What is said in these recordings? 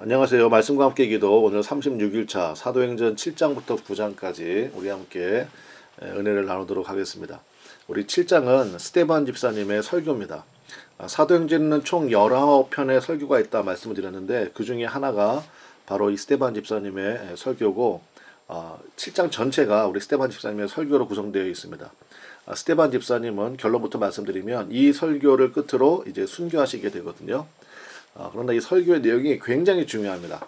안녕하세요. 말씀과 함께 기도 오늘 36일차 사도행전 7장부터 9장까지 우리 함께 은혜를 나누도록 하겠습니다. 우리 7장은 스데반 집사님의 설교입니다. 사도행전에는 총 19편의 설교가 있다 말씀을 드렸는데 그 중에 하나가 바로 이 스데반 집사님의 설교고 7장 전체가 우리 스데반 집사님의 설교로 구성되어 있습니다. 스데반 집사님은 결론부터 말씀드리면 이 설교를 끝으로 이제 순교하시게 되거든요. 그런데 이 설교의 내용이 굉장히 중요합니다.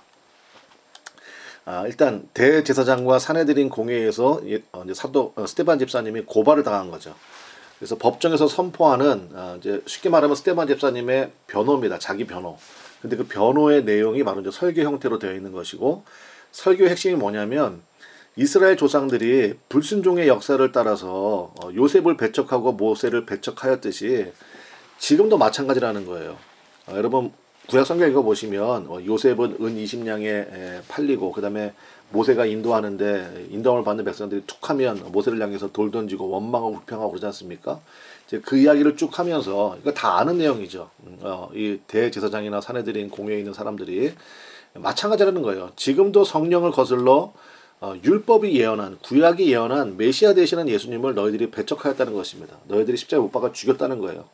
일단 대제사장과 사내들인 공회에서 이제 스데반 집사님이 고발을 당한 거죠. 그래서 법정에서 선포하는 이제 쉽게 말하면 스데반 집사님의 변호입니다. 자기 변호. 근데 그 변호의 내용이 바로 이제 설교 형태로 되어 있는 것이고, 설교의 핵심이 뭐냐면 이스라엘 조상들이 불순종의 역사를 따라서 요셉을 배척하고 모세를 배척하였듯이 지금도 마찬가지라는 거예요. 여러분 구약 성경 읽어보시면 요셉은 은 20냥에 팔리고 그 다음에 모세가 인도하는데 인도함을 받는 백성들이 툭하면 모세를 향해서 돌 던지고 원망하고 불평하고 그러지 않습니까? 이제 그 이야기를 쭉 하면서 이거 다 아는 내용이죠. 이 대제사장이나 사내들인 공회에 있는 사람들이 마찬가지라는 거예요. 지금도 성령을 거슬러 율법이 예언한 구약이 예언한 메시아 되시는 예수님을 너희들이 배척하였다는 것입니다. 너희들이 십자가에 못 박아 죽였다는 거예요.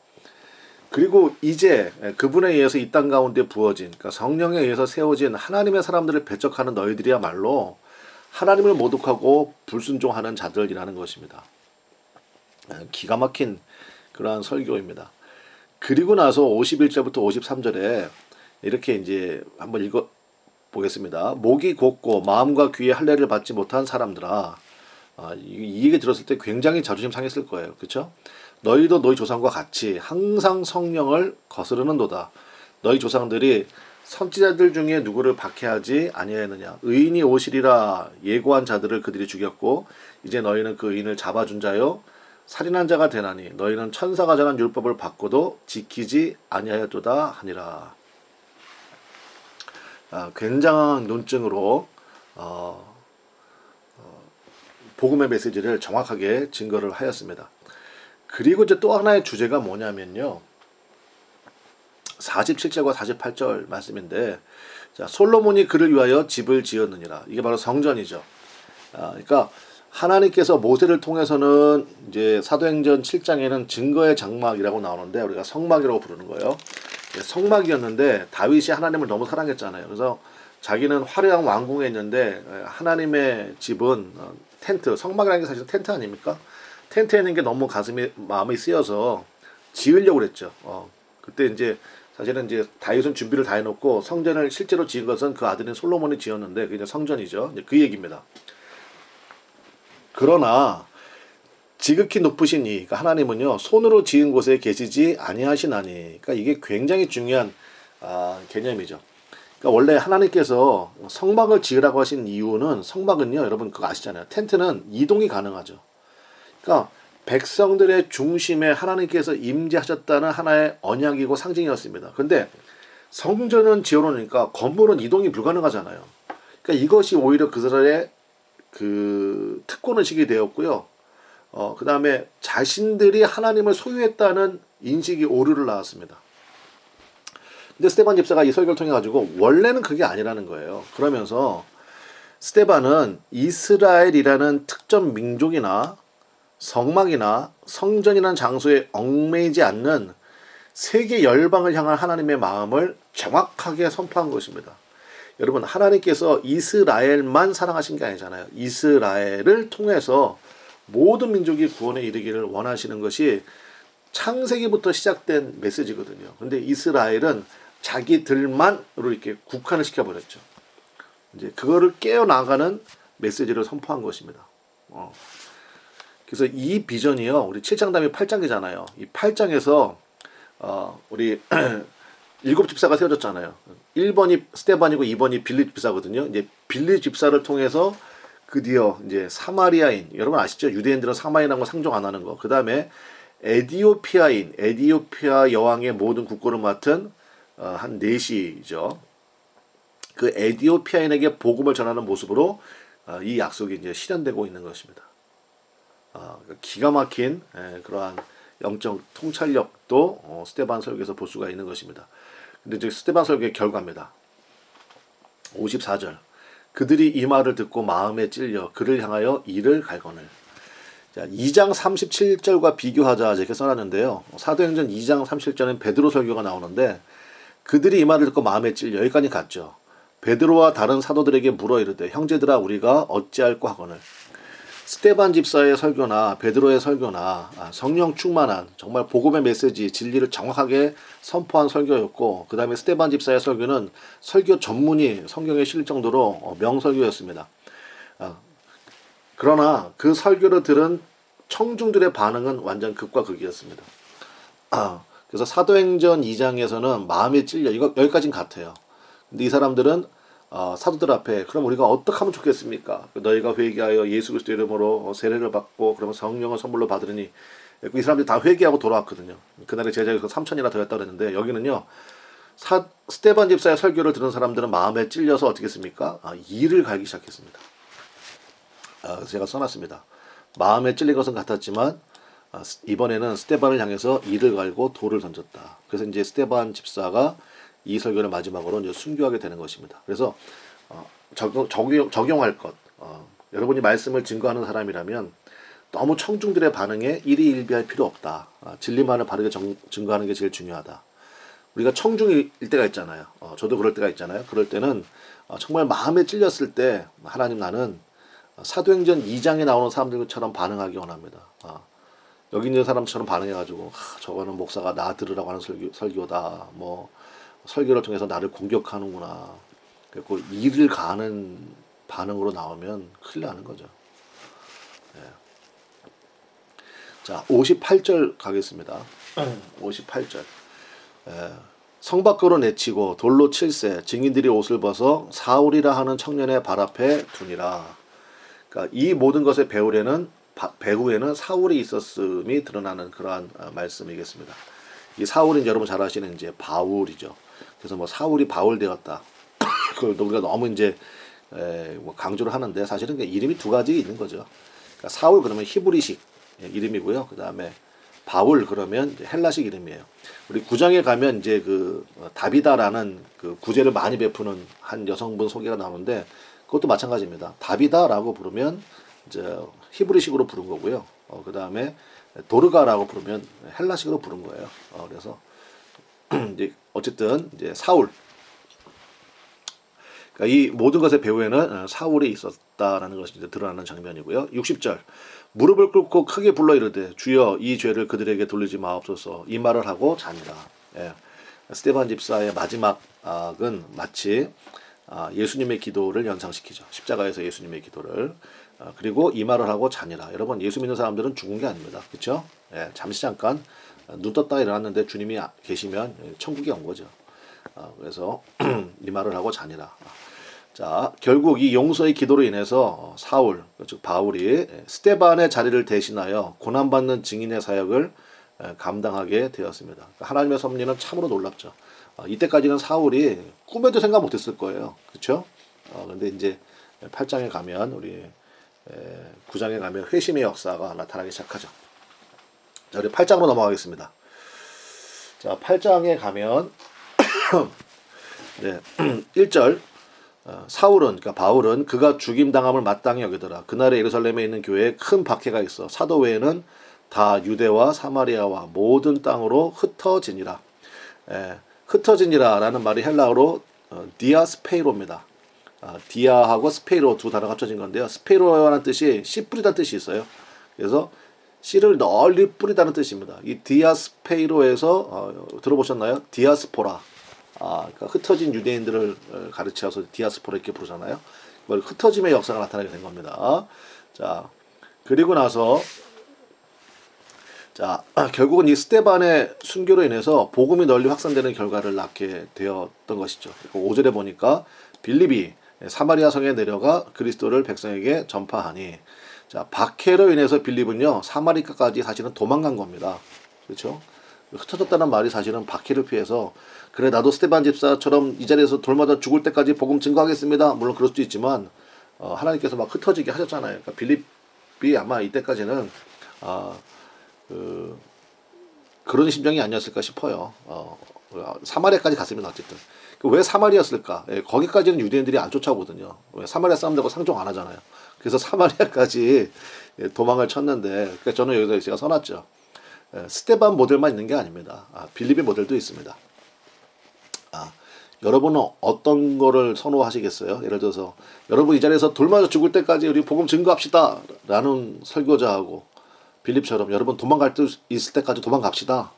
그리고 이제 그분에 의해서 이 땅 가운데 부어진, 그러니까 성령에 의해서 세워진 하나님의 사람들을 배척하는 너희들이야말로 하나님을 모독하고 불순종하는 자들이라는 것입니다. 기가 막힌 그러한 설교입니다. 그리고 나서 51절부터 53절에 이렇게 이제 한번 읽어 보겠습니다. 목이 곧고 마음과 귀에 할례를 받지 못한 사람들아. 이 얘기 들었을 때 굉장히 자존심 상했을 거예요. 그렇죠? 너희도 너희 조상과 같이 항상 성령을 거스르는도다. 너희 조상들이 선지자들 중에 누구를 박해하지 아니하였느냐. 의인이 오시리라 예고한 자들을 그들이 죽였고 이제 너희는 그 의인을 잡아준 자요 살인한 자가 되나니 너희는 천사가 전한 율법을 받고도 지키지 아니하였도다 하니라. 굉장한 논증으로 복음의 메시지를 정확하게 증거를 하였습니다. 그리고 이제 또 하나의 주제가 뭐냐면요. 47절과 48절 말씀인데, 자, 솔로몬이 그를 위하여 집을 지었느니라. 이게 바로 성전이죠. 그러니까 하나님께서 모세를 통해서는 이제 사도행전 7장에는 증거의 장막이라고 나오는데 우리가 성막이라고 부르는 거예요. 성막이었는데 다윗이 하나님을 너무 사랑했잖아요. 그래서 자기는 화려한 왕궁에 있는데 하나님의 집은 텐트, 성막이라는 게 사실 텐트 아닙니까? 텐트에 있는 게 너무 마음이 쓰여서 지으려고 그랬죠. 그때 이제 사실은 이제 다윗은 준비를 다 해놓고 성전을 실제로 지은 것은 그 아들인 솔로몬이 지었는데 그게 성전이죠. 그 얘기입니다. 그러나 지극히 높으신 이, 그러니까 하나님은요 손으로 지은 곳에 계시지 아니하시나니, 그러니까 이게 굉장히 중요한 개념이죠. 그러니까 원래 하나님께서 성막을 지으라고 하신 이유는, 성막은요 여러분 그거 아시잖아요. 텐트는 이동이 가능하죠. 그러니까 백성들의 중심에 하나님께서 임재하셨다는 하나의 언약이고 상징이었습니다. 근데 성전은 지어놓으니까 건물은 이동이 불가능하잖아요. 그러니까 이것이 오히려 그들의 그 특권의식이 되었고요. 그 다음에 자신들이 하나님을 소유했다는 인식이 오류를 낳았습니다. 근데 스데반 집사가 이 설교를 통해 가지고 원래는 그게 아니라는 거예요. 그러면서 스데반은 이스라엘이라는 특정 민족이나 성막이나 성전이라는 장소에 얽매이지 않는 세계 열방을 향한 하나님의 마음을 정확하게 선포한 것입니다. 여러분, 하나님께서 이스라엘만 사랑하신 게 아니잖아요. 이스라엘을 통해서 모든 민족이 구원에 이르기를 원하시는 것이 창세기부터 시작된 메시지거든요. 근데 이스라엘은 자기들만으로 이렇게 국한을 시켜버렸죠. 이제 그거를 깨어나가는 메시지를 선포한 것입니다. 그래서 이 비전이요, 우리 7장 다음에 8장이잖아요. 이 8장에서 우리 일곱 집사가 세워졌잖아요. 1번이 스데반이고 2번이 빌립 집사거든요. 이제 빌립 집사를 통해서 드디어 이제 사마리아인, 여러분 아시죠? 유대인들은 사마리아라는 거 상종 안 하는 거. 그 다음에 에디오피아인, 에디오피아 여왕의 모든 국고를 맡은 한 내시죠. 그 에디오피아인에게 복음을 전하는 모습으로 이 약속이 이제 실현되고 있는 것입니다. 기가 막힌 그러한 영적 통찰력도 스데반 설교에서 볼 수가 있는 것입니다. 근데 이제 스데반 설교의 결과입니다. 54절. 그들이 이 말을 듣고 마음에 찔려 그를 향하여 이를 갈거늘. 자, 2장 37절과 비교하자 이렇게 써놨는데요. 사도행전 2장 37절은 베드로 설교가 나오는데 그들이 이 말을 듣고 마음에 찔려 여기까지 갔죠. 베드로와 다른 사도들에게 물어 이르되 형제들아 우리가 어찌할꼬 하거늘. 스데반 집사의 설교나 베드로의 설교나 성령 충만한 정말 복음의 메시지 진리를 정확하게 선포한 설교였고 그 다음에 스데반 집사의 설교는 설교 전문이 성경에 실릴 정도로 명설교였습니다. 그러나 그 설교를 들은 청중들의 반응은 완전 극과 극이었습니다. 그래서 사도행전 2장에서는 마음에 찔려 이거 여기까지는 같아요. 근데 이 사람들은 사도들 앞에 그럼 우리가 어떻게 하면 좋겠습니까? 너희가 회개하여 예수 그리스도 이름으로 세례를 받고 그러면 성령을 선물로 받으리니 이 사람들이 다 회개하고 돌아왔거든요. 그날의 제자가 3,000이나 되었다 그랬는데 여기는요. 스데반 집사의 설교를 들은 사람들은 마음에 찔려서 어떻게 했습니까? 이를 갈기 시작했습니다. 제가 써놨습니다. 마음에 찔린 것은 같았지만 이번에는 스데반을 향해서 이를 갈고 돌을 던졌다. 그래서 이제 스데반 집사가 이 설교를 마지막으로 이제 순교하게 되는 것입니다. 그래서 적용할 것. 여러분이 말씀을 증거하는 사람이라면 너무 청중들의 반응에 일희일비할 필요 없다. 진리만을 바르게 증거하는 게 제일 중요하다. 우리가 청중일 때가 있잖아요. 저도 그럴 때가 있잖아요. 그럴 때는 정말 마음에 찔렸을 때 하나님 나는 사도행전 2장에 나오는 사람들처럼 반응하기 원합니다. 여기 있는 사람처럼 반응해가지고 저거는 목사가 나 들으라고 하는 설교다. 뭐 설교를 통해서 나를 공격하는구나. 그리고 이를 가는 반응으로 나오면 큰일 나는 거죠. 네. 자, 58절 가겠습니다. 58절. 성 밖으로 내치고 돌로 칠세 증인들이 옷을 벗어 사울이라 하는 청년의 발 앞에 두니라. 그러니까 이 모든 것의 배후에는 사울이 있었음이 드러나는 그러한 말씀이겠습니다. 이 사울은 여러분 잘 아시는 이제 바울이죠. 그래서 뭐 사울이 바울 되었다. 그걸 우리가 너무 이제 뭐 강조를 하는데 사실은 이름이 두 가지 있는 거죠. 그러니까 사울 그러면 히브리식 이름이고요. 그 다음에 바울 그러면 이제 헬라식 이름이에요. 우리 구장에 가면 이제 그 다비다라는 그 구제를 많이 베푸는 한 여성분 소개가 나오는데 그것도 마찬가지입니다. 다비다라고 부르면 이제 히브리식으로 부른 거고요. 그 다음에 도르가라고 부르면 헬라식으로 부른 거예요. 그래서 이제 어쨌든 이제 사울. 그러니까 이 모든 것의 배후에는 사울이 있었다라는 것이 이제 드러나는 장면이고요. 60절. 무릎을 꿇고 크게 불러 이르되 주여 이 죄를 그들에게 돌리지 마옵소서 이 말을 하고 자니라. 예. 스데반 집사의 마지막은 마치 예수님의 기도를 연상시키죠. 십자가에서 예수님의 기도를. 그리고 이 말을 하고 자니라. 여러분 예수 믿는 사람들은 죽은 게 아닙니다. 그렇죠? 예, 잠시 잠깐 눈 떴다 일어났는데 주님이 계시면 천국에 온 거죠. 그래서 이 말을 하고 자니라. 자, 결국 이 용서의 기도로 인해서 사울, 즉 바울이 스데반의 자리를 대신하여 고난받는 증인의 사역을 감당하게 되었습니다. 하나님의 섭리는 참으로 놀랍죠. 이때까지는 사울이 꿈에도 생각 못했을 거예요. 그렇죠? 그런데 이제 8장에 가면 우리 9장에 가면 회심의 역사가 나타나기 시작하죠. 자, 우리 8장으로 넘어가겠습니다. 자, 8장에 가면 네, 1절 사울은 그러니까 바울은 그가 죽임당함을 마땅히 여기더라. 그날에 예루살렘에 있는 교회에 큰 박해가 있어 사도 외에는 다 유대와 사마리아와 모든 땅으로 흩어지니라. 흩어지니라라는 말이 헬라어로 디아스페이로입니다. 디아하고 스페이로 두 단어가 합쳐진 건데요. 스페이로라는 뜻이 씨 뿌리다는 뜻이 있어요. 그래서 씨를 널리 뿌리다는 뜻입니다. 이 디아스페이로에서 들어보셨나요? 디아스포라. 그러니까 흩어진 유대인들을 가르쳐서 디아스포라 이렇게 부르잖아요. 흩어짐의 역사가 나타나게 된 겁니다. 자, 그리고 나서 자, 결국은 이 스데반의 순교로 인해서 복음이 널리 확산되는 결과를 낳게 되었던 것이죠. 5절에 보니까 빌립이 사마리아 성에 내려가 그리스도를 백성에게 전파하니, 자, 박해로 인해서 빌립은요 사마리아까지 사실은 도망간 겁니다. 그렇죠? 흩어졌다는 말이 사실은 박해를 피해서 그래 나도 스데반 집사처럼 이 자리에서 돌마다 죽을 때까지 복음 증거하겠습니다. 물론 그럴 수도 있지만 하나님께서 막 흩어지게 하셨잖아요. 그러니까 빌립이 아마 이때까지는 그런 심정이 아니었을까 싶어요. 사마리아까지 갔습니다. 어쨌든 왜 사마리아였을까? 예, 거기까지는 유대인들이 안 쫓아오거든요. 왜 사마리아 사람들하고 상종 안 하잖아요. 그래서 사마리아까지 예, 도망을 쳤는데, 그러니까 저는 여기서 제가 써놨죠. 예, 스테반 모델만 있는 게 아닙니다. 빌립의 모델도 있습니다. 여러분은 어떤 거를 선호하시겠어요? 예를 들어서 여러분 이 자리에서 돌 맞아 죽을 때까지 우리 복음 증거합시다 라는 설교자하고 빌립처럼 여러분 도망갈 때 있을 때까지 도망갑시다.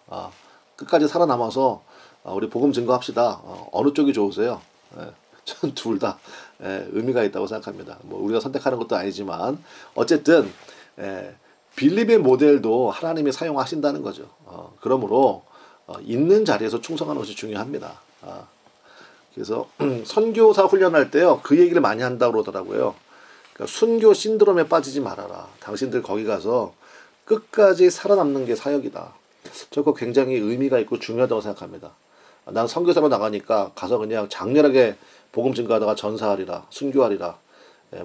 끝까지 살아남아서 우리 복음 증거합시다. 어느 쪽이 좋으세요? 예, 전 둘 다 의미가 있다고 생각합니다. 뭐 우리가 선택하는 것도 아니지만 어쨌든 빌립의 모델도 하나님이 사용하신다는 거죠. 그러므로 있는 자리에서 충성하는 것이 중요합니다. 그래서 선교사 훈련할 때요 그 얘기를 많이 한다고 그러더라고요. 그러니까 순교 신드롬에 빠지지 말아라. 당신들 거기 가서 끝까지 살아남는 게 사역이다. 저거 굉장히 의미가 있고 중요하다고 생각합니다. 난 선교사로 나가니까 가서 그냥 장렬하게 복음 증거하다가 전사하리라, 순교하리라.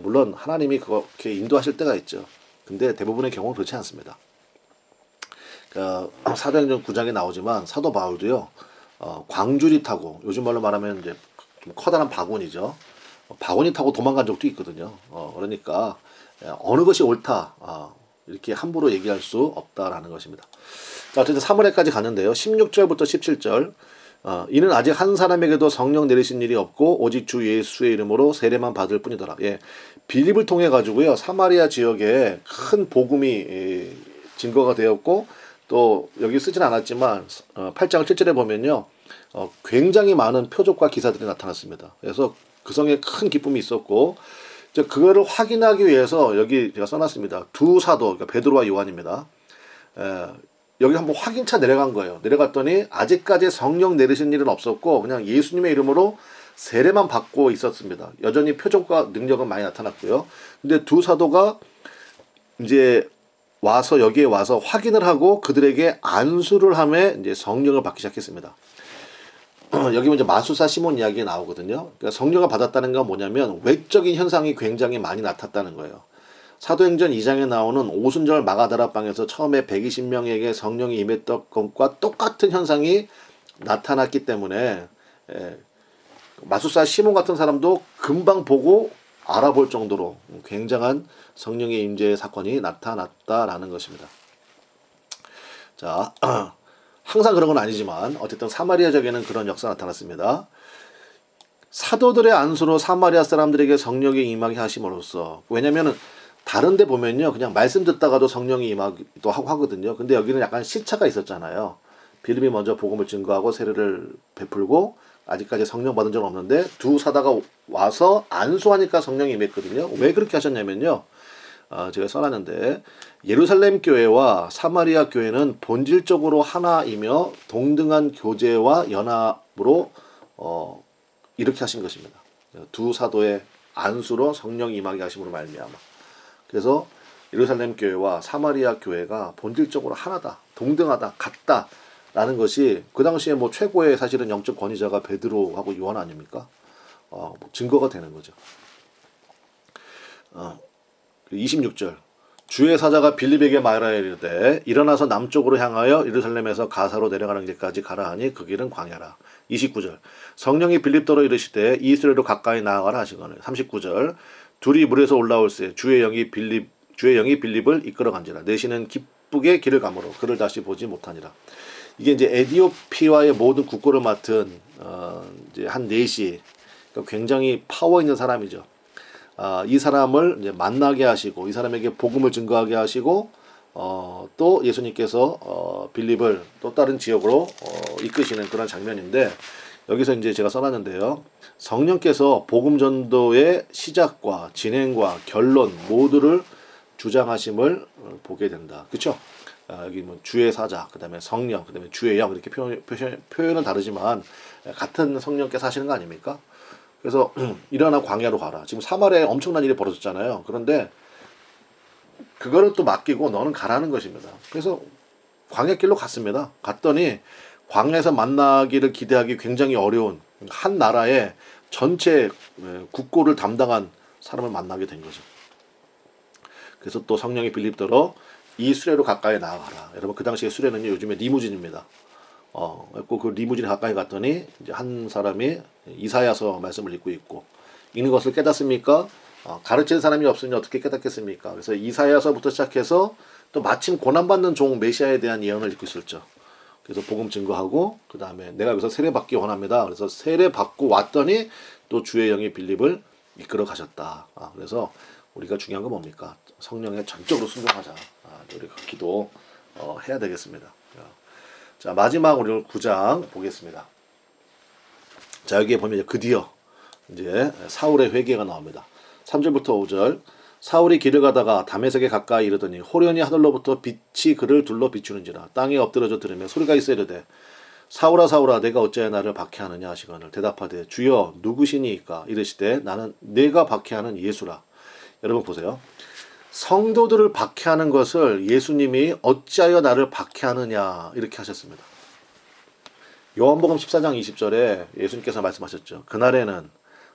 물론 하나님이 그렇게 인도하실 때가 있죠. 근데 대부분의 경우는 그렇지 않습니다. 그러니까 사도행전 9장에 나오지만 사도 바울도요. 광주리 타고 요즘 말로 말하면 이제 좀 커다란 바구니죠. 바구니 타고 도망간 적도 있거든요. 그러니까 어느 것이 옳다 이렇게 함부로 얘기할 수 없다라는 것입니다. 자, 어쨌든 3월에까지 가는데요. 16절부터 17절. 이는 아직 한 사람에게도 성령 내리신 일이 없고 오직 주 예수의 이름으로 세례만 받을 뿐이더라. 예, 빌립을 통해 가지고요 사마리아 지역에 큰 복음이 증거가 되었고 또 여기 쓰진 않았지만 8장 7절에 보면요 굉장히 많은 표적과 기사들이 나타났습니다. 그래서 그 성에 큰 기쁨이 있었고 그거를 확인하기 위해서 여기 제가 써놨습니다. 두 사도 그러니까 베드로와 요한입니다. 여기 한번 확인차 내려간 거예요. 내려갔더니 아직까지 성령 내리신 일은 없었고 그냥 예수님의 이름으로 세례만 받고 있었습니다. 여전히 표적과 능력은 많이 나타났고요. 근데 두 사도가 이제 와서 여기에 와서 확인을 하고 그들에게 안수를 하며 이제 성령을 받기 시작했습니다. 여기 먼저 마수사 시몬 이야기가 나오거든요. 그러니까 성령을 받았다는 건 뭐냐면 외적인 현상이 굉장히 많이 나탔다는 거예요. 사도행전 2장에 나오는 오순절 마가다락방에서 처음에 120명에게 성령이 임했던 것과 똑같은 현상이 나타났기 때문에 마수사 시몬 같은 사람도 금방 보고 알아볼 정도로 굉장한 성령의 임재의 사건이 나타났다라는 것입니다. 자, 항상 그런 건 아니지만 어쨌든 사마리아 지역에는 그런 역사가 나타났습니다. 사도들의 안수로 사마리아 사람들에게 성령이 임하게 하심으로써 왜냐면은 다른 데 보면요 그냥 말씀 듣다가도 성령이 임하기도 하고 하거든요. 근데 여기는 약간 시차가 있었잖아요. 빌립이 먼저 복음을 증거하고 세례를 베풀고 아직까지 성령 받은 적은 없는데 두 사다가 와서 안수하니까 성령이 임했거든요. 왜 그렇게 하셨냐면요. 제가 써놨는데 예루살렘 교회와 사마리아 교회는 본질적으로 하나이며 동등한 교제와 연합으로 이렇게 하신 것입니다. 두 사도의 안수로 성령 임하게 하심으로 말미암아. 그래서 예루살렘 교회와 사마리아 교회가 본질적으로 하나다, 동등하다, 같다라는 것이 그 당시에 뭐 최고의 사실은 영적 권위자가 베드로하고 요한 아닙니까? 뭐 증거가 되는 거죠. 26절 주의 사자가 빌립에게 말하여 이르되 일어나서 남쪽으로 향하여 예루살렘에서 가사로 내려가는 길까지 가라 하니 그 길은 광야라. 29절 성령이 빌립더러 이르시되 이스라엘로 가까이 나아가라 하시거늘. 39절 둘이 물에서 올라올세 주의 영이 빌립을 이끌어간지라. 내시는 기쁘게 길을 가므로 그를 다시 보지 못하니라. 이게 이제 에티오피아의 모든 국고를 맡은 이제 한 내시 그러니까 굉장히 파워 있는 사람이죠. 이 사람을 이제 만나게 하시고 이 사람에게 복음을 증거하게 하시고 또 예수님께서 빌립을 또 다른 지역으로 이끄시는 그런 장면인데 여기서 이제 제가 써놨는데요. 성령께서 복음 전도의 시작과 진행과 결론 모두를 주장하심을 보게 된다. 그렇죠? 여기 뭐 주의 사자, 그다음에 성령, 그다음에 주의 영 이렇게 표현은 다르지만 같은 성령께서 하시는 거 아닙니까? 그래서 일어나 광야로 가라. 지금 사마리아에 엄청난 일이 벌어졌잖아요. 그런데 그거를 또 맡기고 너는 가라는 것입니다. 그래서 광야길로 갔습니다. 갔더니 광야에서 만나기를 기대하기 굉장히 어려운 한 나라의 전체 국고를 담당한 사람을 만나게 된 거죠. 그래서 또 성령이 빌립더러 이 수레로 가까이 나아가라. 여러분 그 당시에 수레는요 요즘에 리무진입니다. 그래서 그 리무진에 가까이 갔더니 이제 한 사람이 이사야서 말씀을 읽고 있고, 읽는 것을 깨닫습니까? 가르치는 사람이 없으니 어떻게 깨닫겠습니까? 그래서 이사야서부터 시작해서 또 마침 고난받는 종 메시아에 대한 예언을 읽고 있었죠. 그래서 복음 증거하고, 그 다음에 내가 여기서 세례 받기 원합니다. 그래서 세례 받고 왔더니 또 주의 영이 빌립을 이끌어 가셨다. 그래서 우리가 중요한 건 뭡니까? 성령에 전적으로 순종하자. 우리가 기도 해야 되겠습니다. 자, 마지막 우리 9장 보겠습니다. 자, 여기에 보면 이제 드디어 이제 사울의 회개가 나옵니다. 3절부터 5절. 사울이 길을 가다가 다메섹에 가까이 이르더니 호련히 하늘로부터 빛이 그를 둘러 비추는지라 땅에 엎드려져 들으며 소리가 있어 이르되 사울아 사울아 내가 어찌하여 나를 박해하느냐 하시거늘 대답하되 주여 누구시니이까 이르시되 나는 내가 박해하는 예수라. 여러분 보세요. 성도들을 박해하는 것을 예수님이 어찌하여 나를 박해하느냐 이렇게 하셨습니다. 요한복음 14장 20절에 예수님께서 말씀하셨죠. 그날에는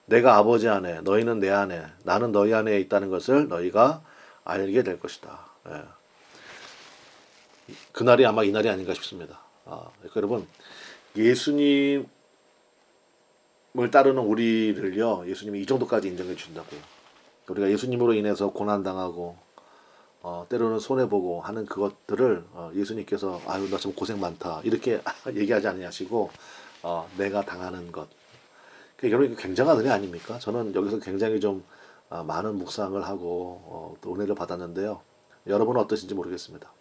내가 아버지 안에 너희는 내 안에 나는 너희 안에 있다는 것을 너희가 알게 될 것이다. 예. 그날이 아마 이날이 아닌가 싶습니다. 그러니까 여러분 예수님을 따르는 우리를요 예수님이 이 정도까지 인정해 주신다고요. 우리가 예수님으로 인해서 고난당하고 때로는 손해보고 하는 그것들을 예수님께서 아유 나 좀 고생 많다 이렇게 얘기하지 아니하시고 내가 당하는 것. 그러니까 여러분 이거 굉장한 은혜 아닙니까? 저는 여기서 굉장히 좀 많은 묵상을 하고 또 은혜를 받았는데요. 여러분은 어떠신지 모르겠습니다.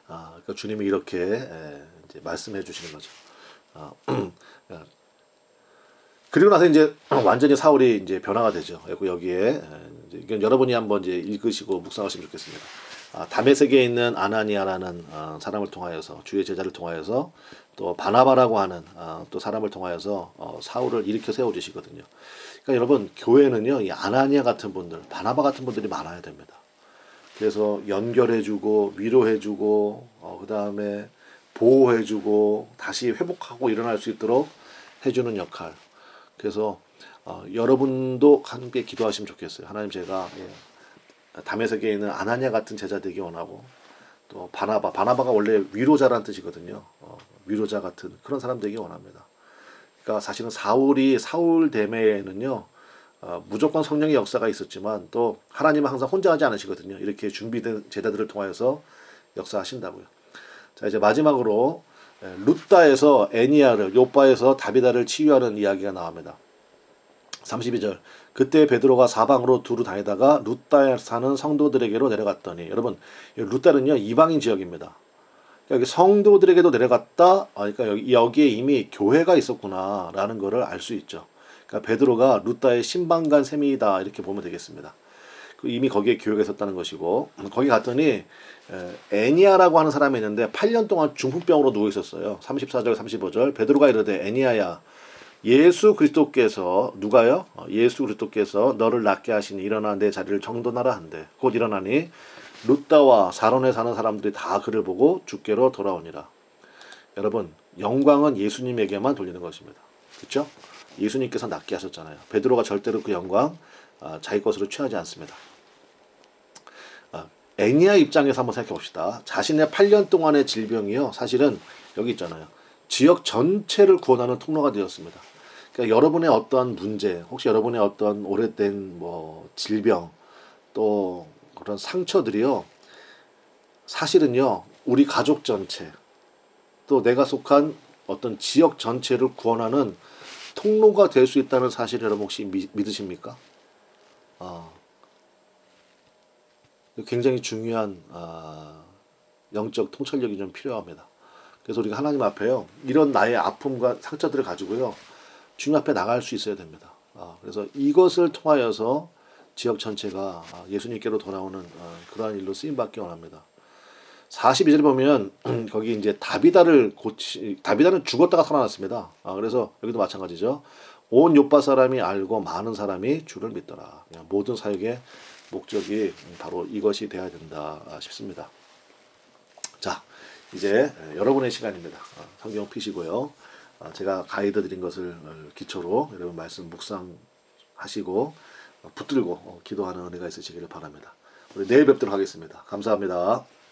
그러니까 주님이 이렇게 이제 말씀해 주시는 거죠. 그리고 나서 이제 완전히 사울이 이제 변화가 되죠. 그리고 여기에 이건 여러분이 한번 이제 읽으시고 묵상하시면 좋겠습니다. 다메섹에 있는 아나니아라는 사람을 통하여서 주의 제자를 통하여서 또 바나바라고 하는 또 사람을 통하여서 사울을 일으켜 세워주시거든요. 그러니까 여러분 교회는요 이 아나니아 같은 분들, 바나바 같은 분들이 많아야 됩니다. 그래서 연결해주고 위로해주고 그 다음에 보호해주고 다시 회복하고 일어날 수 있도록 해주는 역할. 그래서 여러분도 함께 기도하시면 좋겠어요. 하나님 제가 다메섹에 있는 아나니아 같은 제자 되기 원하고 또 바나바가 원래 위로자라는 뜻이거든요. 위로자 같은 그런 사람 되기 원합니다. 그러니까 사실은 사울 대매에는요 무조건 성령의 역사가 있었지만 또 하나님은 항상 혼자 하지 않으시거든요. 이렇게 준비된 제자들을 통하여서 역사하신다고요. 자 이제 마지막으로 룻다에서 애니야를 요바에서 다비다를 치유하는 이야기가 나옵니다. 32절. 그때 베드로가 사방으로 두루 다니다가 룻다에 사는 성도들에게로 내려갔더니 여러분 룻다는요 이방인 지역입니다. 여기 성도들에게도 내려갔다. 그러니까 여기에 이미 교회가 있었구나라는 것을 알 수 있죠. 그러니까 베드로가 룻다의 신방간 셈이다 이렇게 보면 되겠습니다. 이미 거기에 교회가 있었다는 것이고 거기 갔더니 애니야라고 하는 사람이 있는데 8년 동안 중풍병으로 누워 있었어요. 34절 35절 베드로가 이르되 애니야야 예수 그리스도께서 누가요? 예수 그리스도께서 너를 낫게 하시니 일어나 내 자리를 정돈하라 한대. 곧 일어나니 룻다와 사론에 사는 사람들이 다 그를 보고 주께로 돌아오니라. 여러분 영광은 예수님에게만 돌리는 것입니다. 그렇죠? 예수님께서 낫게 하셨잖아요. 베드로가 절대로 그 영광 자기 것으로 취하지 않습니다. 애니야 입장에서 한번 생각해 봅시다. 자신의 8년 동안의 질병이요. 사실은 여기 있잖아요. 지역 전체를 구원하는 통로가 되었습니다. 그러니까 여러분의 어떠한 문제, 혹시 여러분의 어떤 오래된 질병, 또 그런 상처들이요. 사실은요. 우리 가족 전체, 또 내가 속한 어떤 지역 전체를 구원하는 통로가 될 수 있다는 사실을 여러분 혹시 믿으십니까? 굉장히 중요한 영적 통찰력이 좀 필요합니다. 그래서 우리가 하나님 앞에요 이런 나의 아픔과 상처들을 가지고요 주님 앞에 나갈 수 있어야 됩니다. 그래서 이것을 통하여서 지역 전체가 예수님께로 돌아오는 그러한 일로 쓰임 받기 원합니다. 42절 보면 거기 이제 다비다는 죽었다가 살아났습니다. 그래서 여기도 마찬가지죠. 온 요파 사람이 알고 많은 사람이 주를 믿더라. 모든 사역의 목적이 바로 이것이 되어야 된다 싶습니다. 자, 이제 여러분의 시간입니다. 성경 피시고요. 제가 가이드 드린 것을 기초로 여러분 말씀 묵상하시고 붙들고 기도하는 은혜가 있으시기를 바랍니다. 우리 내일 뵙도록 하겠습니다. 감사합니다.